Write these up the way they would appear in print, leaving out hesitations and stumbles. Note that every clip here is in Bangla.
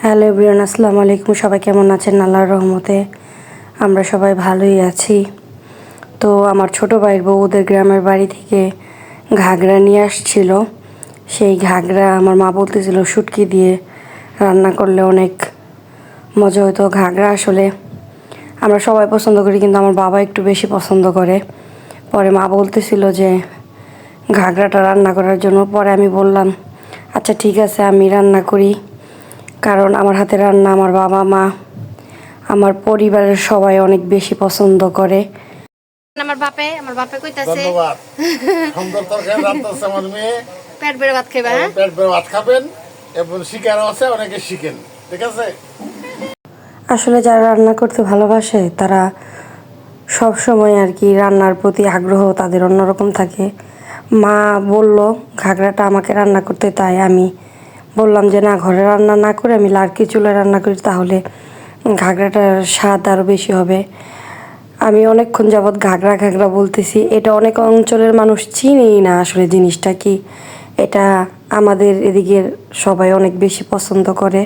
হ্যালো এভরিওয়ান, আসসালামু আলাইকুম। সবাই কেমন আছেন? আল্লাহর রহমতে আমরা সবাই ভালোই আছি। তো আমার ছোট ভাইয়ের বউ ওদের গ্রামের বাড়ি থেকে ঘাগরা নিয়ে আসছিল। সেই ঘাগরা আমার মা বলতেছিল শুটকি দিয়ে রান্না করলে অনেক মজা হতো। ঘাগরা আসলে আমরা সবাই পছন্দ করি, কিন্তু আমার বাবা একটু বেশি পছন্দ করে। পরে মা বলতেছিল যে ঘাগরাটা রান্না করার জন্য। পরে আমি বললাম আচ্ছা ঠিক আছে, আমি রান্না করি, কারণ আমার হাতে রান্না আমার বাবা মা আমার পরিবারের সবাই অনেক বেশি পছন্দ করে। আমার বাপে কইতাছে ধন্যবাদ। সুন্দর তরকারি রান্নাছে আমার মেয়ে। পেট ভরে ভাত খাইবা। পেট ভরে ভাত খাবেন এবং শিকারও আছে, অনেকে শিখেন। ঠিক আছে। আসলে যারা রান্না করতে ভালোবাসে তারা সব সময় আর কি রান্নার প্রতি আগ্রহ তাদের অন্যরকম থাকে। মা বলল ঘাগরাটা আমাকে রান্না করতে, তাই আমি বললাম যে না, ঘরে রান্না না করে আমি লার্কি চুলায় রান্না করি, তাহলে ঘাগরাটার স্বাদ আরও বেশি হবে। আমি অনেকক্ষণ যাবৎ ঘাগরা ঘাগরা বলতেছি, এটা অনেক অঞ্চলের মানুষ চিনেই না আসলে জিনিসটা কি। এটা আমাদের এদিকের সবাই অনেক বেশি পছন্দ করে।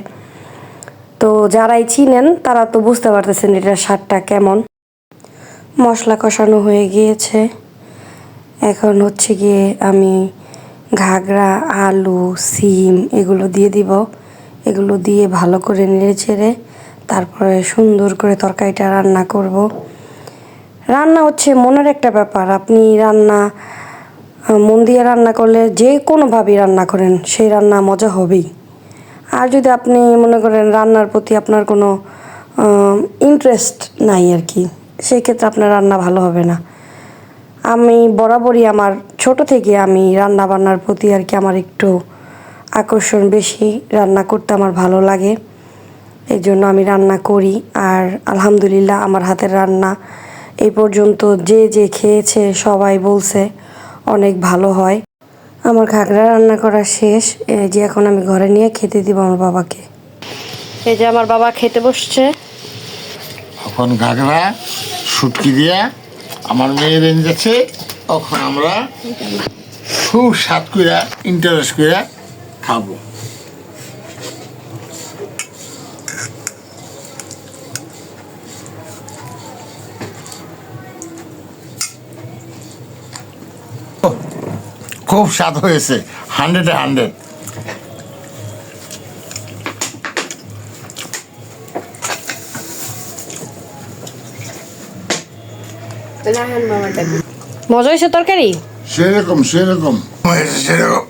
তো যারাই চিনেন তারা তো বুঝতে পারতেছেন এটার স্বাদটা কেমন। মশলা কষানো হয়ে গিয়েছে, এখন হচ্ছে গিয়ে আমি ঘাগরা, আলু, সিম এগুলো দিয়ে দিব। এগুলো দিয়ে ভালো করে নেড়ে চেড়ে তারপরে সুন্দর করে তরকারিটা রান্না করব। রান্না হচ্ছে মনের একটা ব্যাপার। আপনি রান্না মন দিয়ে রান্না করলে যে কোনোভাবেই রান্না করেন সেই রান্না মজা হবেই। আর যদি আপনি মনে করেন রান্নার প্রতি আপনার কোনো ইন্টারেস্ট নাই আর কি, সেই ক্ষেত্রে আপনার রান্না ভালো হবে না। আমি বরাবরই আমার ছোট থেকে আমি রান্না বান্নার প্রতি আর কি আমার একটু আকর্ষণ বেশি। রান্না করতে আমার ভালো লাগে, এই জন্য আমি রান্না করি। আর আলহামদুলিল্লাহ আমার হাতের রান্না এই পর্যন্ত যে যে খেয়েছে সবাই বলছে অনেক ভালো হয়। আমার ঘাগরা রান্না করা শেষ, এই যে এখন আমি ঘরে নিয়ে খেতে দিব আমার বাবাকে। এই যে আমার বাবা খেতে বসছে। এখন ঘাগরা শুটকি দিয়া আমার মেয়ে রেঞ্জেছে, তখন আমরা খুব স্বাদ কইরা ইন্টারেস্ট কইরা খাবো। খুব স্বাদ হয়েছে, 100-এ 100। মজা হয়েছে তরকারি? সেরকম সেরকম সেরকম।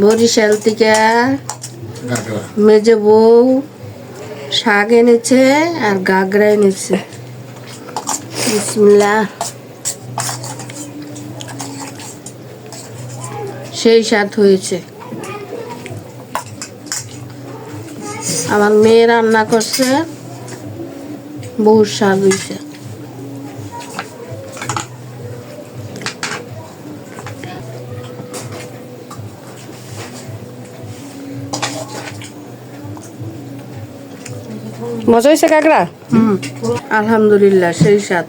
বরিশাল থেকে ঘাগরা মেজে বউ শাক এনেছে আর ঘাগরা এনেছে। বিসমিল্লাহ। সেই স্বাদ হয়েছে। আমার মেয়ে রান্না করছে, বহুত স্বাদ হয়েছে। মজা হয়েছে কাকড়া? আলহামদুলিল্লাহ, সেই স্বাদ।